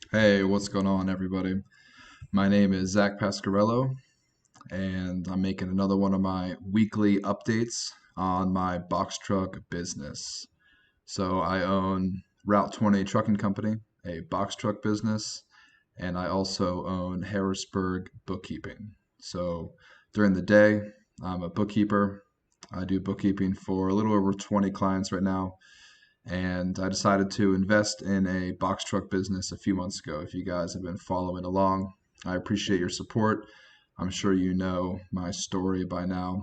Hey, what's going on, everybody? My name is Zach Pascarello, and I'm making another one of my weekly updates on my box truck business. So, I own Route 20 Trucking Company, a box truck business, and I also own Harrisburg Bookkeeping. So, during the day, I'm a bookkeeper. I do bookkeeping for a little over 20 clients right now, and I decided to invest in a box truck business a few months ago. If you guys have been following along, I appreciate your support. I'm sure you know my story by now.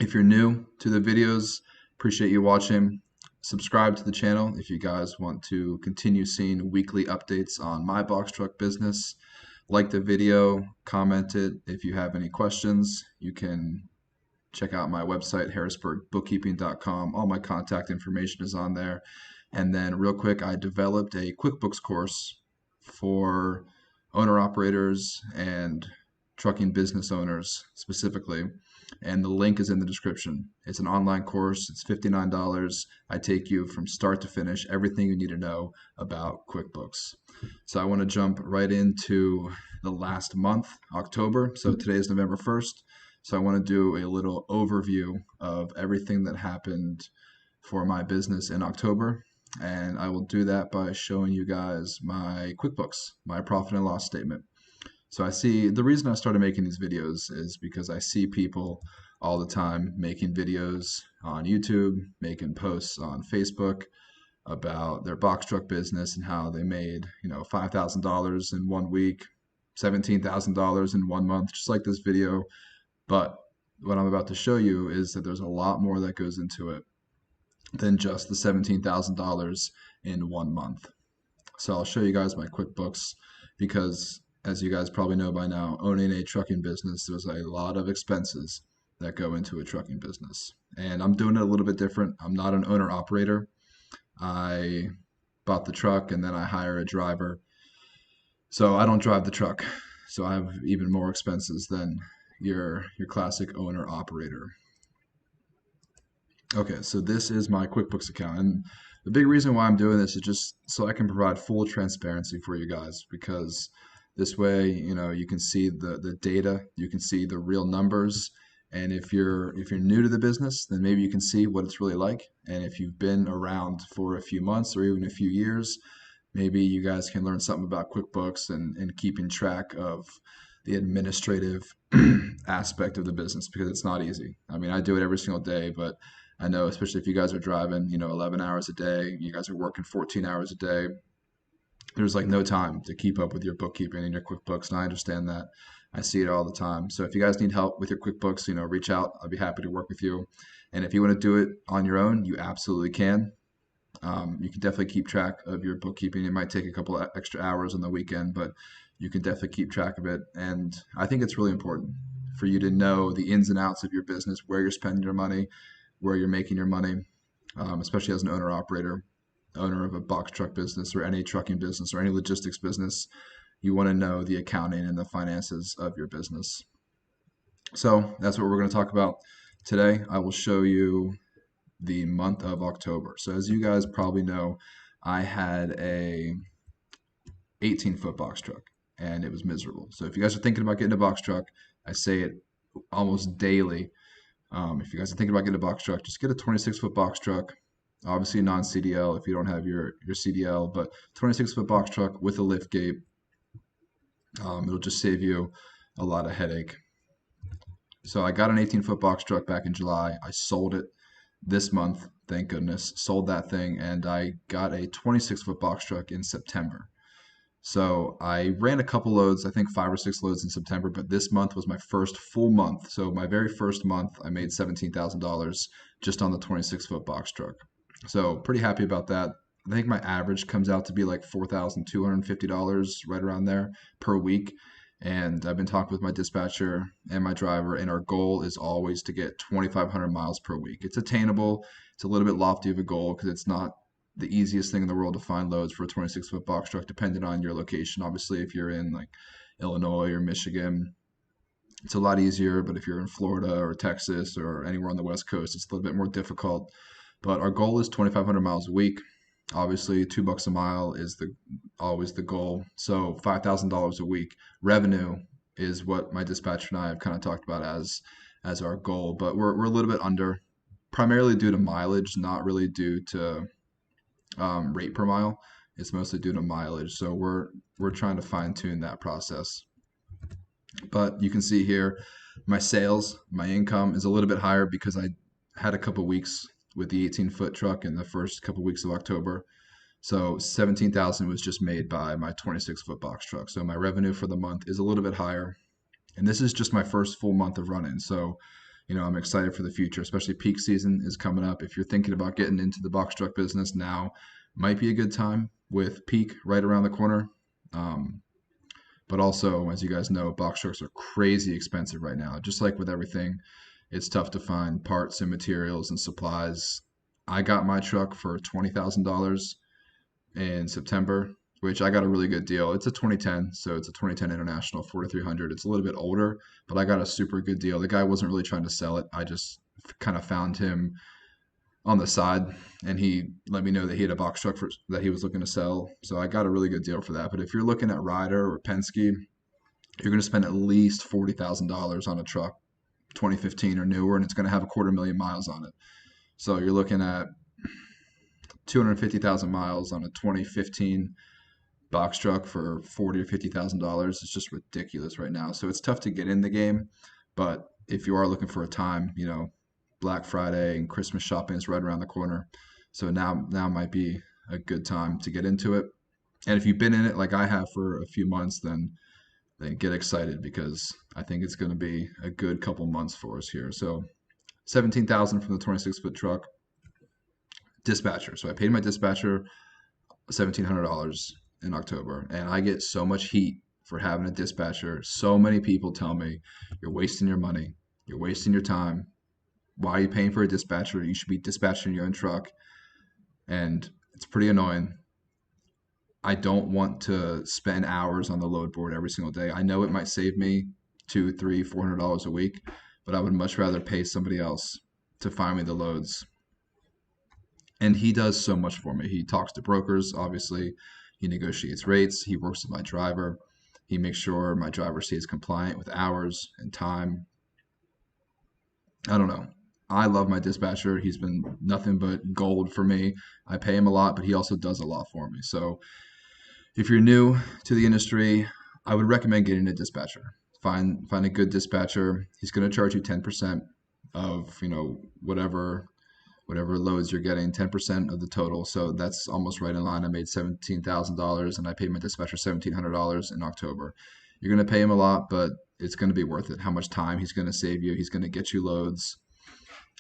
If you're new to the videos, appreciate you watching. Subscribe to the channel if you guys want to continue seeing weekly updates on my box truck business. Like the video, comment it. If you have any questions, you can check out my website, harrisburgbookkeeping.com. All my contact information is on there. And then, real quick, I developed a QuickBooks course for owner operators and trucking business owners specifically. And the link is in the description. It's an online course, it's $59. I take you from start to finish, everything you need to know about QuickBooks. So, I want to jump right into the last month, October. So, today is November 1st. So I want to do a little overview of everything that happened for my business in October. And I will do that by showing you guys my QuickBooks, my profit and loss statement. So I see the reason I started making these videos is because I see people all the time making videos on YouTube, making posts on Facebook about their box truck business and how they made, $5,000 in 1 week, $17,000 in 1 month, just like this video. But what I'm about to show you is that there's a lot more that goes into it than just the $17,000 in 1 month. So I'll show you guys my QuickBooks because, as you guys probably know by now, owning a trucking business, there's a lot of expenses that go into a trucking business. And I'm doing it a little bit different. I'm not an owner operator. I bought the truck and then I hire a driver. So I don't drive the truck. So I have even more expenses than your classic owner operator. Okay, so this is my QuickBooks account, and the big reason why I'm doing this is just so I can provide full transparency for you guys, because this way, you can see the data, you can see the real numbers, and if you're new to the business, then maybe you can see what it's really like, and if you've been around for a few months or even a few years, maybe you guys can learn something about QuickBooks and keeping track of the administrative aspect of the business because it's not easy. I mean, I do it every single day, but I know, especially if you guys are driving, 11 hours a day, you guys are working 14 hours a day, there's like no time to keep up with your bookkeeping and your QuickBooks. And I understand that. I see it all the time. So if you guys need help with your QuickBooks, reach out. I'll be happy to work with you. And if you want to do it on your own, you absolutely can. You can definitely keep track of your bookkeeping. It might take a couple of extra hours on the weekend, but you can definitely keep track of it. And I think it's really important for you to know the ins and outs of your business, where you're spending your money, where you're making your money, especially as an owner operator, owner of a box truck business or any trucking business or any logistics business. You want to know the accounting and the finances of your business. So that's what we're going to talk about today. I will show you the month of October. So as you guys probably know, I had a 18-foot box truck and it was miserable. So if you guys are thinking about getting a box truck, I say it almost daily. If you guys are thinking about getting a box truck, just get a 26-foot box truck. Obviously non-CDL if you don't have your CDL, but 26-foot box truck with a lift gate. It'll just save you a lot of headache. So I got an 18-foot box truck back in July. I sold it this month, thank goodness. Sold that thing, and I got a 26-foot box truck in September. So I ran a couple loads, I think 5 or 6 loads in September, but this month was my first full month. So my very first month, I made $17,000 just on the 26-foot box truck. So pretty happy about that. I think my average comes out to be like $4,250, right around there per week. And I've been talking with my dispatcher and my driver, and our goal is always to get 2,500 miles per week. It's attainable. It's a little bit lofty of a goal because it's not the easiest thing in the world to find loads for a 26-foot box truck, depending on your location. Obviously, if you're in like Illinois or Michigan, it's a lot easier. But if you're in Florida or Texas or anywhere on the West Coast, it's a little bit more difficult. But our goal is 2,500 miles a week. Obviously, $2 a mile is the always the goal. So $5,000 a week revenue is what my dispatcher and I have kind of talked about as our goal. But we're a little bit under, primarily due to mileage, not really due to rate per mile. It's mostly due to mileage. So we're trying to fine tune that process. But you can see here, my sales, my income is a little bit higher because I had a couple weeks with the 18-foot truck in the first couple weeks of October. So 17,000 was just made by my 26-foot box truck. So my revenue for the month is a little bit higher. And this is just my first full month of running. So, I'm excited for the future, especially peak season is coming up. If you're thinking about getting into the box truck business now, might be a good time with peak right around the corner. Um, but also, as you guys know, box trucks are crazy expensive right now. Just like with everything, it's tough to find parts and materials and supplies. I got my truck for $20,000 in September, which I got a really good deal. It's a 2010, so it's a 2010 International 4300. It's a little bit older, but I got a super good deal. The guy wasn't really trying to sell it. I just kind of found him on the side, and he let me know that he had a box truck that he was looking to sell. So I got a really good deal for that. But if you're looking at Ryder or Penske, you're going to spend at least $40,000 on a truck, 2015 or newer, and it's going to have 250,000 miles on it. So you're looking at 250,000 miles on a 2015 box truck for 40 or $50,000. It's just ridiculous right now. So it's tough to get in the game, but if you are looking for a time, Black Friday and Christmas shopping is right around the corner. So now might be a good time to get into it. And if you've been in it like I have for a few months, then get excited because I think it's going to be a good couple months for us here. So 17,000 from the 26-foot truck. Dispatcher. So I paid my dispatcher $1,700 in October, and I get so much heat for having a dispatcher. So many people tell me, you're wasting your money, you're wasting your time. Why are you paying for a dispatcher? You should be dispatching your own truck. And it's pretty annoying. I don't want to spend hours on the load board every single day. I know it might save me two, three, $400 a week, but I would much rather pay somebody else to find me the loads. And he does so much for me. He talks to brokers, obviously. He negotiates rates. He works with my driver. He makes sure my driver stays compliant with hours and time. I don't know. I love my dispatcher. He's been nothing but gold for me. I pay him a lot, but he also does a lot for me. So if you're new to the industry, I would recommend getting a dispatcher. Find a good dispatcher. He's going to charge you 10% of, whatever loads you're getting, 10% of the total. So that's almost right in line. I made $17,000 and I paid my dispatcher $1,700 in October. You're going to pay him a lot, but it's going to be worth it. How much time he's going to save you. He's going to get you loads.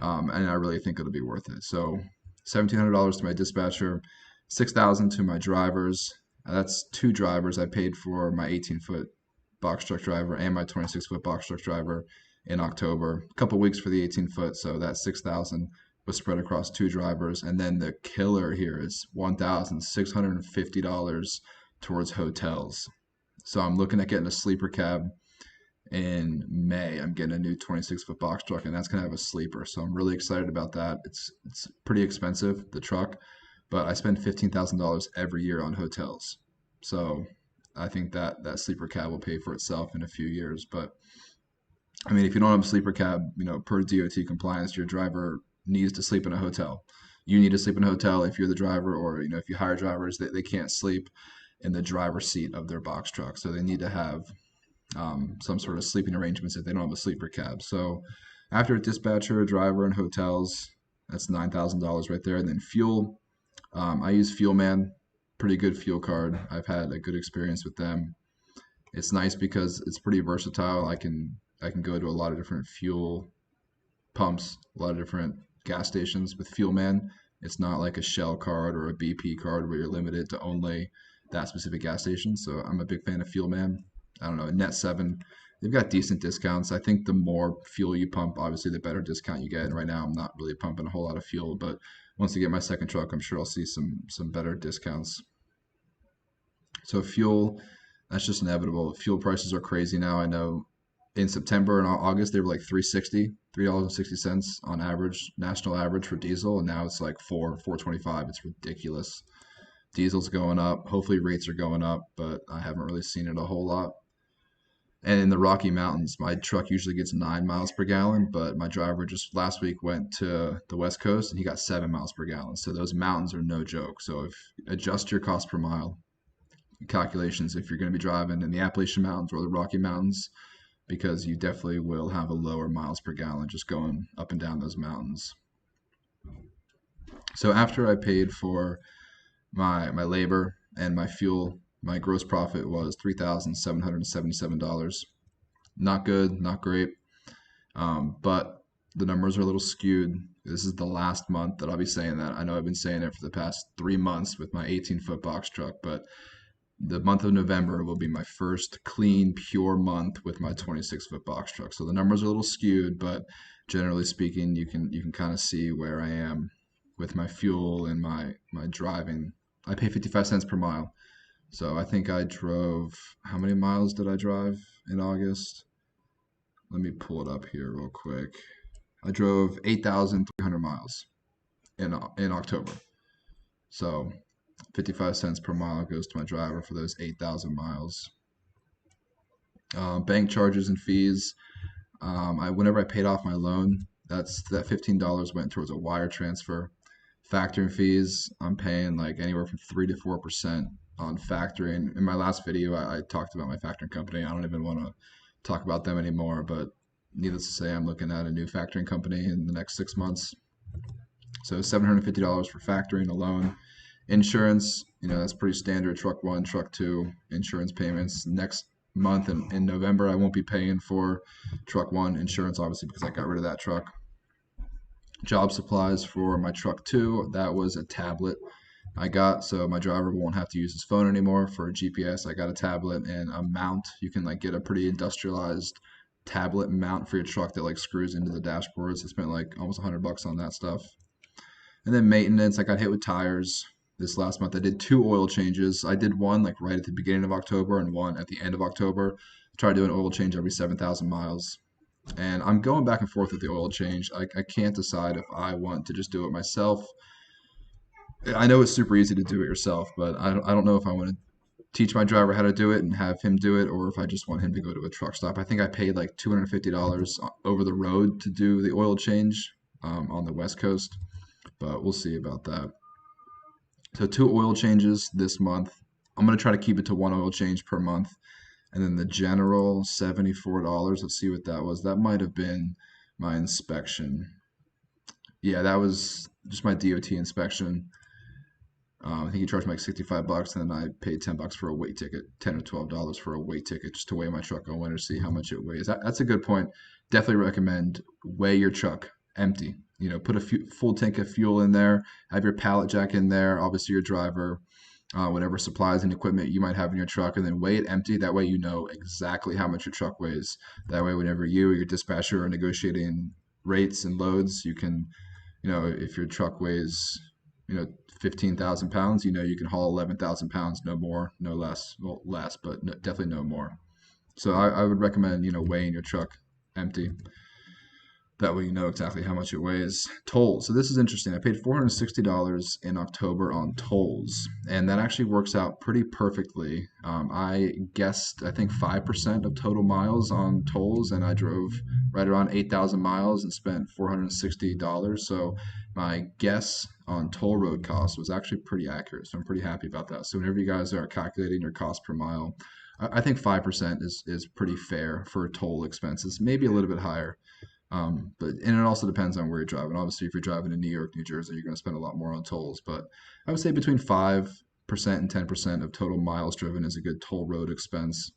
And I really think it'll be worth it. So $1,700 to my dispatcher, $6,000 to my drivers. That's two drivers. I paid for my 18-foot box truck driver and my 26-foot box truck driver in October. A couple weeks for the 18-foot, so that $6,000 was spread across two drivers. And then the killer here is $1,650 towards hotels. So I'm looking at getting a sleeper cab in May. I'm getting a new 26-foot box truck, and that's going to have a sleeper. So I'm really excited about that. It's pretty expensive, the truck, but I spend $15,000 every year on hotels. So I think that sleeper cab will pay for itself in a few years. But I mean, if you don't have a sleeper cab, per DOT compliance, your driver needs to sleep in a hotel. You need to sleep in a hotel if you're the driver, or if you hire drivers, they can't sleep in the driver's seat of their box truck. So they need to have some sort of sleeping arrangements if they don't have a sleeper cab. So after a dispatcher, driver, and hotels, that's $9,000 right there. And then fuel, I use Fuelman, pretty good fuel card. I've had a good experience with them. It's nice because it's pretty versatile. I can go to a lot of different fuel pumps, a lot of different gas stations with Fuelman. It's not like a Shell card or a BP card where you're limited to only that specific gas station. So I'm a big fan of Fuelman. I don't know, Net 7, they've got decent discounts. I think the more fuel you pump, obviously the better discount you get. And right now I'm not really pumping a whole lot of fuel, but once I get my second truck, I'm sure I'll see some better discounts. So fuel, that's just inevitable. Fuel prices are crazy now. I know in September and August they were like $3.60 on average, national average for diesel, and now it's like $4.25. It's ridiculous. Diesel's going up. Hopefully rates are going up, but I haven't really seen it a whole lot. And in the Rocky Mountains, my truck usually gets 9 miles per gallon, but my driver just last week went to the West Coast and he got 7 miles per gallon. So those mountains are no joke. So if adjust your cost per mile calculations if you're going to be driving in the Appalachian Mountains or the Rocky Mountains, because you definitely will have a lower miles per gallon just going up and down those mountains. So after I paid for my labor and my fuel, my gross profit was $3,777. Not good, not great, but the numbers are a little skewed. This is the last month that I'll be saying that. I know I've been saying it for the past 3 months with my 18-foot box truck, but the month of November will be my first clean, pure month with my 26-foot box truck. So the numbers are a little skewed, but generally speaking, you can kind of see where I am with my fuel and my driving. I pay 55 cents per mile. So I think I drove, how many miles did I drive in August? Let me pull it up here real quick. I drove 8,300 miles in October. So 55 cents per mile goes to my driver for those 8,000 miles. Bank charges and fees. Whenever I paid off my loan, that $15 went towards a wire transfer. Factoring fees, I'm paying like anywhere from 3 to 4% on factoring. In my last video, I talked about my factoring company. I don't even want to talk about them anymore, but needless to say, I'm looking at a new factoring company in the next 6 months. So $750 for factoring alone. Insurance, that's pretty standard. Truck one, truck two, insurance payments. Next month in November, I won't be paying for truck one insurance, obviously, because I got rid of that truck. Job supplies for my truck two, that was a tablet I got, so my driver won't have to use his phone anymore for GPS. I got a tablet and a mount. You can like get a pretty industrialized tablet mount for your truck that like screws into the dashboards. I spent like almost $100 on that stuff. And then maintenance, I got hit with tires this last month. I did 2 oil changes. I did one like right at the beginning of October and one at the end of October. I try to do an oil change every 7,000 miles. And I'm going back and forth with the oil change. I can't decide if I want to just do it myself. I know it's super easy to do it yourself, but I don't know if I want to teach my driver how to do it and have him do it, or if I just want him to go to a truck stop. I think I paid like $250 over the road to do the oil change on the West Coast, but we'll see about that. So 2 oil changes this month. I'm going to try to keep it to 1 oil change per month. And then the general, $74. Let's see what that was. That might have been my inspection. Yeah, that was just my DOT inspection. I think he charged me like $65, and then I paid $10 for a weight ticket, $10 or $12 for a weight ticket just to weigh my truck on winter, see how much it weighs. That's a good point. Definitely recommend weigh your truck empty. Put a full tank of fuel in there, have your pallet jack in there, obviously your driver, whatever supplies and equipment you might have in your truck, and then weigh it empty. That way you know exactly how much your truck weighs. That way whenever you or your dispatcher are negotiating rates and loads, you can, if your truck weighs, 15,000 pounds, you can haul 11,000 pounds, no more, no less. Well, less, but definitely no more. So I would recommend, weighing your truck empty. That way you know exactly how much it weighs. Tolls. So this is interesting. I paid $460 in October on tolls, and that actually works out pretty perfectly. I guessed, I think, 5% of total miles on tolls, and I drove right around 8,000 miles and spent $460. So my guess on toll road costs was actually pretty accurate. So I'm pretty happy about that. So whenever you guys are calculating your cost per mile, I think 5% is pretty fair for toll expenses, maybe a little bit higher. And it also depends on where you're driving. Obviously, if you're driving in New York, New Jersey, you're going to spend a lot more on tolls. But I would say between 5% and 10% of total miles driven is a good toll road expense.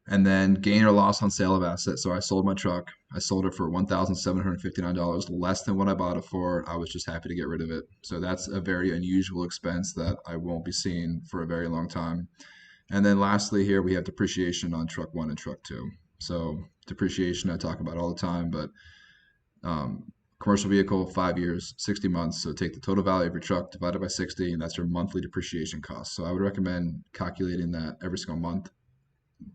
And then gain or loss on sale of assets. So I sold my truck. I sold it for $1,759, less than what I bought it for. I was just happy to get rid of it. So that's a very unusual expense that I won't be seeing for a very long time. And then lastly here, we have depreciation on truck one and truck two. So depreciation I talk about all the time, but commercial vehicle, 5 years, 60 months. So take the total value of your truck divided by 60, and that's your monthly depreciation cost. So I would recommend calculating that every single month.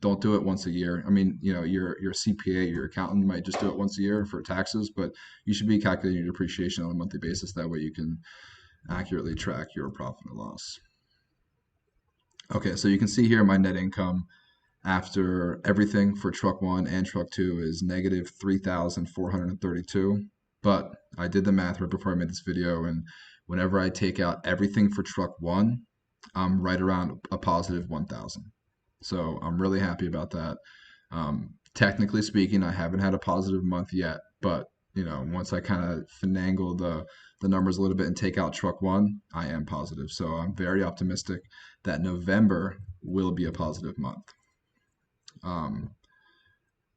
Don't do it once a year. I mean, your CPA, your accountant might just do it once a year for taxes, but you should be calculating your depreciation on a monthly basis. That way you can accurately track your profit and loss. Okay, so you can see here my net income after everything for truck one and truck two is negative 3,432. But I did the math right before I made this video, and whenever I take out everything for truck one, I'm right around a positive 1,000. So I'm really happy about that. Technically speaking, I haven't had a positive month yet, but once I kind of finagle the numbers a little bit and take out truck one, I am positive. So I'm very optimistic that November will be a positive month. Um,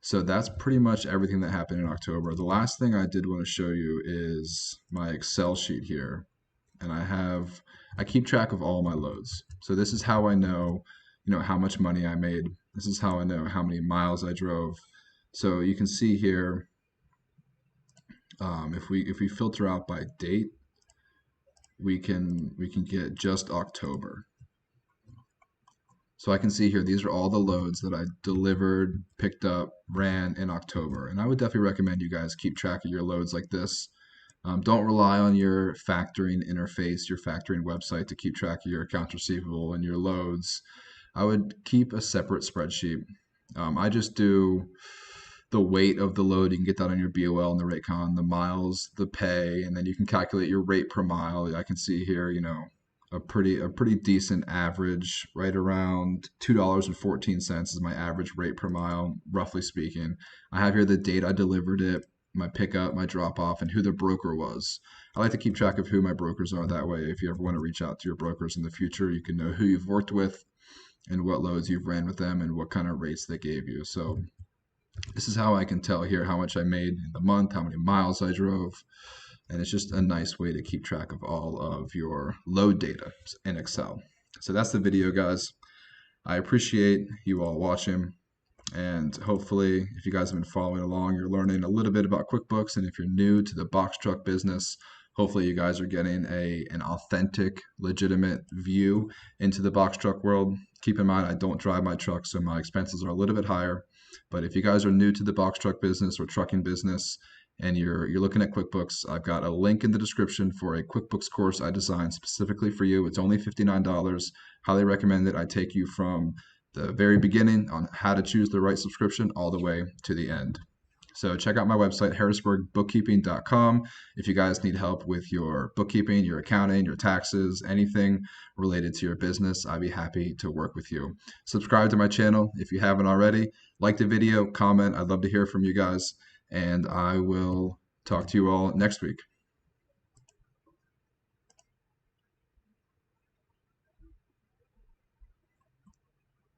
so that's pretty much everything that happened in October. The last thing I did want to show you is my Excel sheet here. And I keep track of all my loads. So this is how I know, how much money I made. This is how I know how many miles I drove. So you can see here, if we filter out by date, we can get just October. So I can see here, these are all the loads that I delivered, picked up, ran in October. And I would definitely recommend you guys keep track of your loads like this. Don't rely on your factoring interface, your factoring website to keep track of your accounts receivable and your loads. I would keep a separate spreadsheet. I just do the weight of the load. You can get that on your BOL and the RateCon, the miles, the pay, and then you can calculate your rate per mile. I can see here, a pretty decent average, right around $2.14 is my average rate per mile, roughly speaking. I have here the date I delivered it, my pickup, my drop off, and who the broker was. I like to keep track of who my brokers are. That way, if you ever want to reach out to your brokers in the future, you can know who you've worked with and what loads you've ran with them and what kind of rates they gave you. So this is how I can tell here how much I made in the month, how many miles I drove, and it's just a nice way to keep track of all of your load data in Excel. So that's the video, guys. I appreciate you all watching, and hopefully if you guys have been following along, you're learning a little bit about QuickBooks, and if you're new to the box truck business, hopefully you guys are getting an authentic, legitimate view into the box truck world. Keep in mind, I don't drive my truck, so my expenses are a little bit higher. But if you guys are new to the box truck business or trucking business, and you're looking at QuickBooks, I've got a link in the description for a QuickBooks course I designed specifically for you. It's only $59. Highly recommend it. I take you from the very beginning on how to choose the right subscription all the way to the end. So check out my website, harrisburgbookkeeping.com. If you guys need help with your bookkeeping, your accounting, your taxes, anything related to your business, I'd be happy to work with you. Subscribe to my channel if you haven't already. Like the video, comment. I'd love to hear from you guys. And I will talk to you all next week.